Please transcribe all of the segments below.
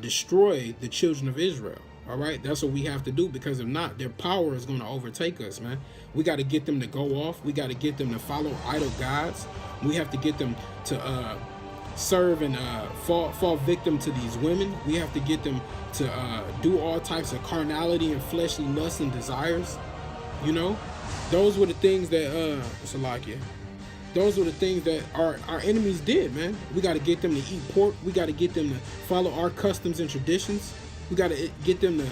destroy the children of Israel. All right, that's what we have to do, because if not, their power is going to overtake us, man. We got to get them to go off. We got to get them to follow idol gods. We have to get them to serve and fall victim to these women. We have to get them to do all types of carnality and fleshly lusts and desires. You know, those were the things that Salakia. Those were the things that our enemies did, man. We got to get them to eat pork. We got to get them to follow our customs and traditions. We got to get them to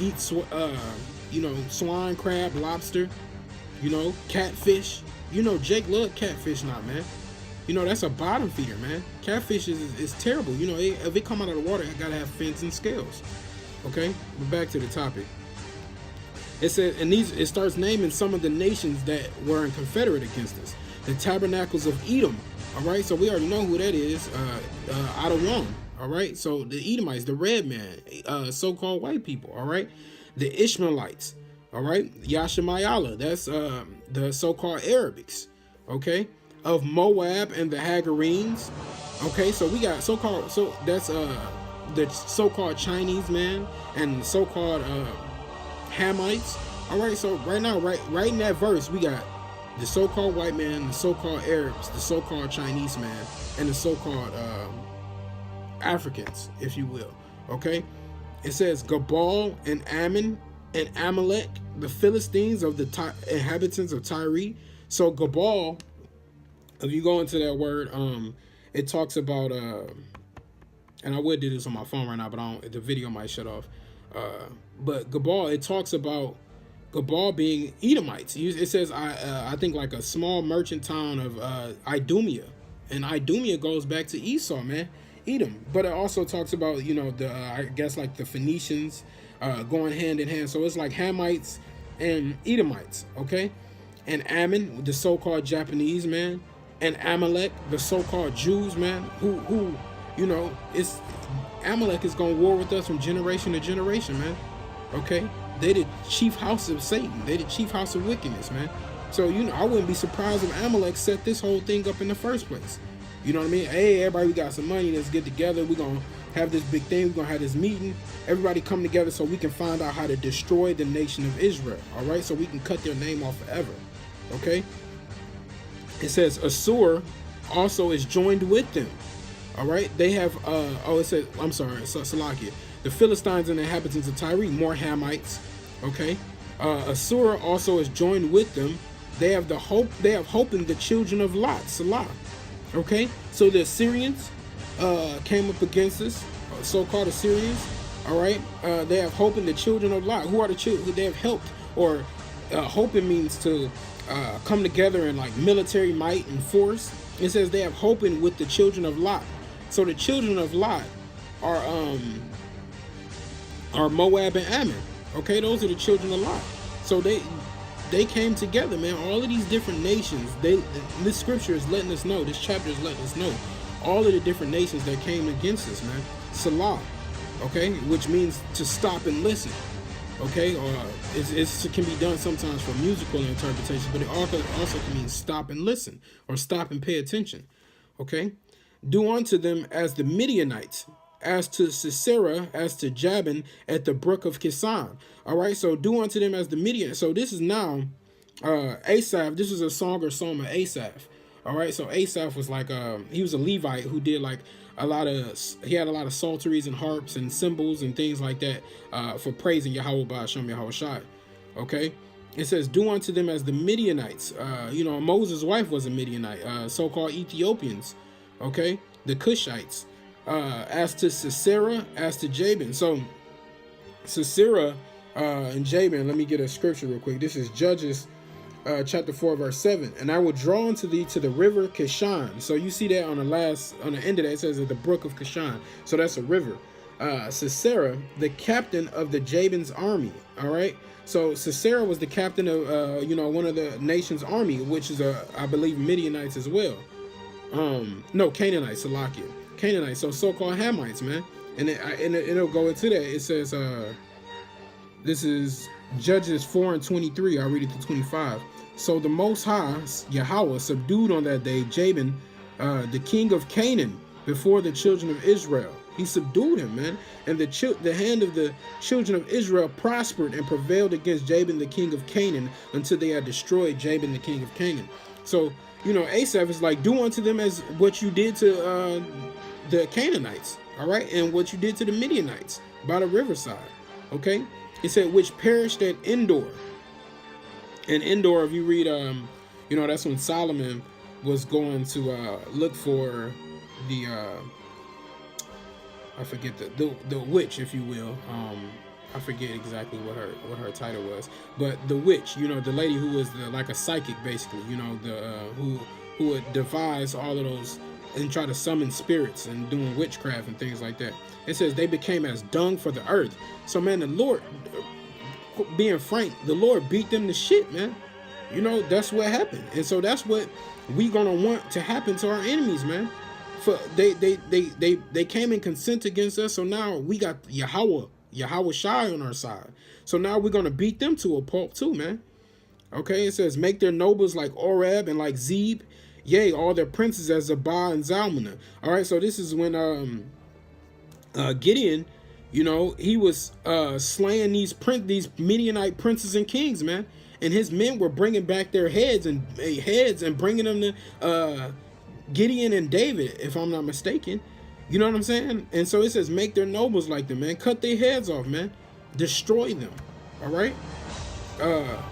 eat, swine, crab, lobster, catfish. Jake loved catfish now, man. That's a bottom feeder, man. Catfish is terrible. If it come out of the water, it got to have fins and scales. Okay, but back to the topic. It says, and it starts naming some of the nations that were in confederate against us. The tabernacles of Edom. All right, so we already know who that is. Adawam. All right, so the Edomites, the red man, so-called white people. All right, the Ishmaelites. All right, Yashamayala. That's the so-called Arabics. Okay, of Moab and the Hagarenes. Okay, so we got so-called. So that's the so-called Chinese man and so-called Hamites. All right, so right now, right in that verse, we got the so-called white man, the so-called Arabs, the so-called Chinese man, and the so-called Africans, if you will. Okay, it says Gabal and Ammon and Amalek, the Philistines of the inhabitants of Tyre. So Gabal, if you go into that word, it talks about and I would do this on my phone right now, but the video might shut off. But Gabal, it talks about Gabal being Edomites. It says I think like a small merchant town of Idumea, and Idumea goes back to Esau, man, Edom. But it also talks about I guess like the Phoenicians going hand in hand. So it's like Hamites and Edomites, okay? And Ammon, the so-called Japanese man, and Amalek, the so-called Jews, man, who it's Amalek is gonna war with us from generation to generation, man. Okay, they the chief house of Satan. They the chief house of wickedness, man. So I wouldn't be surprised if Amalek set this whole thing up in the first place. You know what I mean? Hey, everybody, we got some money. Let's get together. We're gonna have this big thing. We're gonna have this meeting. Everybody come together so we can find out how to destroy the nation of Israel. All right, so we can cut their name off forever. Okay. It says Assur also is joined with them. All right, they have it says, I'm sorry, Salakia, the Philistines and the inhabitants of Tyre, more Hamites. Okay, Assur also is joined with them. They have hope in the children of Lot, Salah. Okay, so the Assyrians came up against us, so-called Assyrians. All right, they have hope in the children of Lot. Who are the children? They have helped, or hoping means to come together in like military might and force. It says they have hoping with the children of Lot. So the children of Lot are Moab and Ammon. Okay, those are the children of Lot. So they came together, man. All of these different nations. This scripture is letting us know. This chapter is letting us know all of the different nations that came against us, man. Salah, okay, which means to stop and listen. Okay, or it can be done sometimes for musical interpretation, but it also can mean stop and listen or stop and pay attention. Okay. Do unto them as the Midianites, as to Sisera, as to Jabin at the brook of Kisan. All right, so do unto them as the Midianites. So this is now Asaph. This is a song or psalm of Asaph. All right, so Asaph was like he was a Levite who did like he had a lot of psalteries and harps and cymbals and things like that for praising Yahweh by Hashem Yahweh Shai. Okay, it says do unto them as the Midianites. Moses' wife was a Midianite, so-called Ethiopians. Okay, the Cushites, as to Sisera, as to Jabin. So Sisera and Jabin, let me get a scripture real quick. This is Judges chapter 4 verse 7. And I will draw unto thee to the river Kishon. So you see that on the end of that, it says at the brook of Kishon. So that's a river. Sisera, the captain of the Jabin's army. All right, so Sisera was the captain of one of the nation's army, which is I believe Midianites as well. No, Canaanites, Salakia. Canaanites, so-called Hamites, man. And it'll go into that. It says, this is Judges 4 and 23. I'll read it to 25. So the Most High, Yahweh, subdued on that day Jabin, the king of Canaan, before the children of Israel. He subdued him, man. And the hand of the children of Israel prospered and prevailed against Jabin, the king of Canaan, until they had destroyed Jabin, the king of Canaan. So, you know, Asaph is like, do unto them as what you did to the Canaanites, all right? And what you did to the Midianites by the riverside, okay? It said, which perished at Endor. And Endor, if you read, you know, that's when Solomon was going to look for the, I forget the witch, if you will. I forget exactly what her title was, but the witch, you know, the lady who was like a psychic, basically, you know, who would devise all of those and try to summon spirits and doing witchcraft and things like that. It says they became as dung for the earth. So, man, the Lord, being frank, the Lord beat them to shit, man. You know, that's what happened. And so that's what we gonna want to happen to our enemies, man. For they came in consent against us, so now we got Yahweh Shai on our side. So now we're gonna beat them to a pulp too, man. Okay, it says, make their nobles like Oreb and like Zeb, yea, all their princes as Zabah and Zalmunna. All right, so this is when Gideon, you know, he was slaying these Midianite princes and kings, man, and his men were bringing back their heads and bringing them to Gideon and David, if I'm not mistaken. You know what I'm saying? And so it says, make their nobles like them, man. Cut their heads off, man. Destroy them. All right.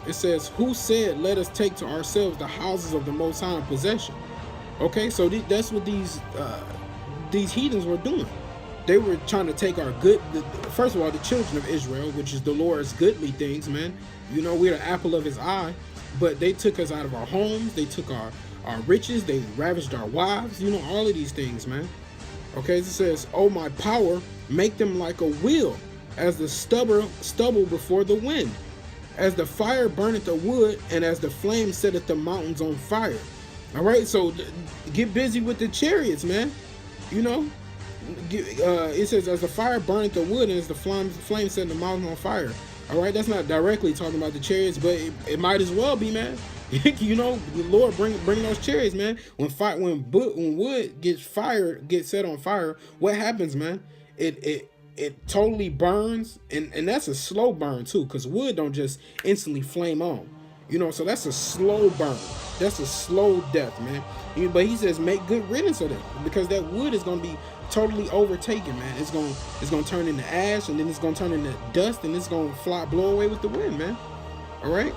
It says, who said, let us take to ourselves the houses of the Most High in possession? Okay, so that's what these heathens were doing. They were trying to take our first of all, the children of Israel, which is the Lord's goodly things, man. You know, we're the apple of his eye. But they took us out of our homes. They took our riches. They ravaged our wives. You know, all of these things, man. Okay, it says, oh, my power, make them like a wheel, as the stubble before the wind, as the fire burneth the wood, and as the flame setteth the mountains on fire. All right, so get busy with the chariots, man. You know, it says, as the fire burneth the wood, and as the flame set the mountains on fire. All right, that's not directly talking about the chariots, but it might as well be, man. You know, the Lord bring those chariots, man. When wood gets set on fire, what happens, man? It totally burns, and that's a slow burn too, because wood don't just instantly flame on. You know, so that's a slow burn. That's a slow death, man. But he says, make good riddance of them, because that wood is gonna be totally overtaken, man. It's gonna turn into ash, and then it's gonna turn into dust, and it's gonna blow away with the wind, man. All right.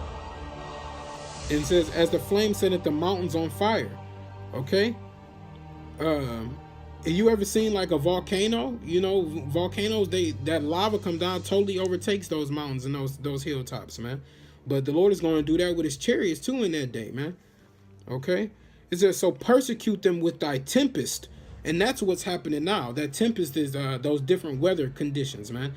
And it says, as the flame setteth the mountains on fire. Okay. Have you ever seen like a volcano? You know, volcanoes, that lava come down, totally overtakes those mountains and those hilltops, man. But the Lord is going to do that with his chariots too in that day, man. Okay. It says, so persecute them with thy tempest. And that's what's happening now. That tempest is those different weather conditions, man.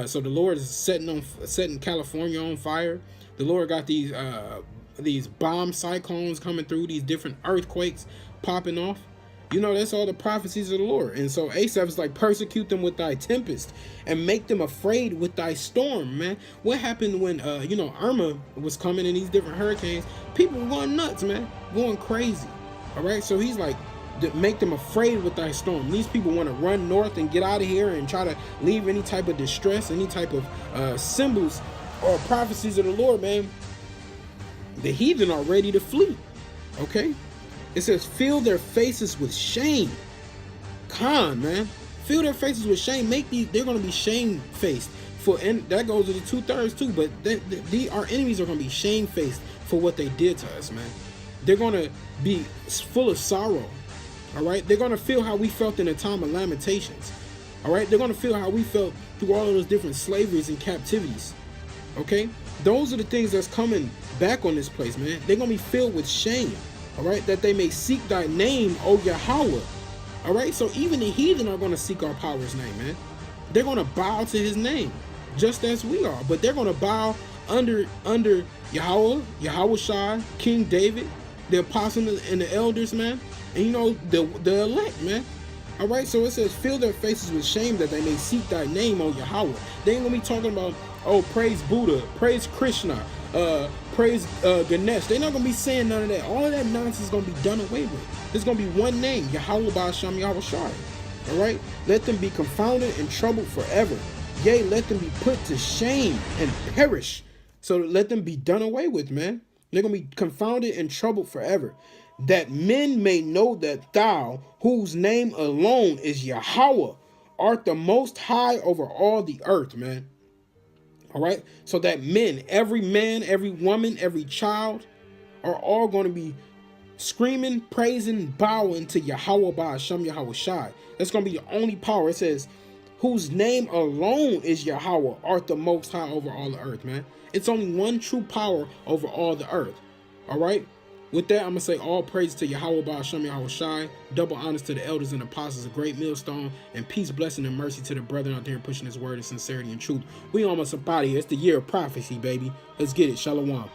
So the Lord is setting California on fire. The Lord got these bomb cyclones coming through, these different earthquakes popping off. You know, that's all the prophecies of the Lord. And so Asaph is like, persecute them with thy tempest and make them afraid with thy storm, man. What happened when, you know, Irma was coming in these different hurricanes? People were going nuts, man, going crazy. All right. So he's like, make them afraid with thy storm. These people want to run north and get out of here and try to leave any type of distress, any type of symbols or prophecies of the Lord, man. The heathen are ready to flee. Okay. It says, fill their faces with shame. Man. Fill their faces with shame. They're going to be shame-faced. And that goes to the 2/3 too. But our enemies are going to be shame-faced for what they did to us, man. They're going to be full of sorrow. All right. They're going to feel how we felt in the time of Lamentations. All right. They're going to feel how we felt through all of those different slaveries and captivities. Okay. Those are the things that's coming back on this place, man. They're going to be filled with shame. All right, that they may seek thy name, O Yahweh. All right, so even the heathen are going to seek our power's name, man. They're going to bow to his name, just as we are. But they're going to bow under Yahweh Shai, King David, the apostles and the elders, man. And you know, the elect, man. All right, so it says, fill their faces with shame that they may seek thy name, O Yahweh. They ain't going to be talking about, oh, praise Buddha, praise Krishna, praise Ganesh. They're not going to be saying none of that. All of that nonsense is going to be done away with. There's going to be one name, Yahweh Ba'asham Yahweh Shai. All right? Let them be confounded and troubled forever. Yea, let them be put to shame and perish. So let them be done away with, man. They're going to be confounded and troubled forever. That men may know that thou, whose name alone is Yahweh, art the most high over all the earth, man. All right? So that men, every woman, every child, are all going to be screaming, praising, bowing to Yahweh Ba'ashem Yahweh Shai. That's going to be the only power. It says, whose name alone is Yahweh, art the most high over all the earth, man. It's only one true power over all the earth. All right? With that, I'm going to say all praise to Yahweh Ba'ashem Yahweh Shai. Double honors to the elders and apostles, a great millstone. And peace, blessing, and mercy to the brethren out there pushing his word in sincerity and truth. We almost up out of here. It's the year of prophecy, baby. Let's get it. Shalom.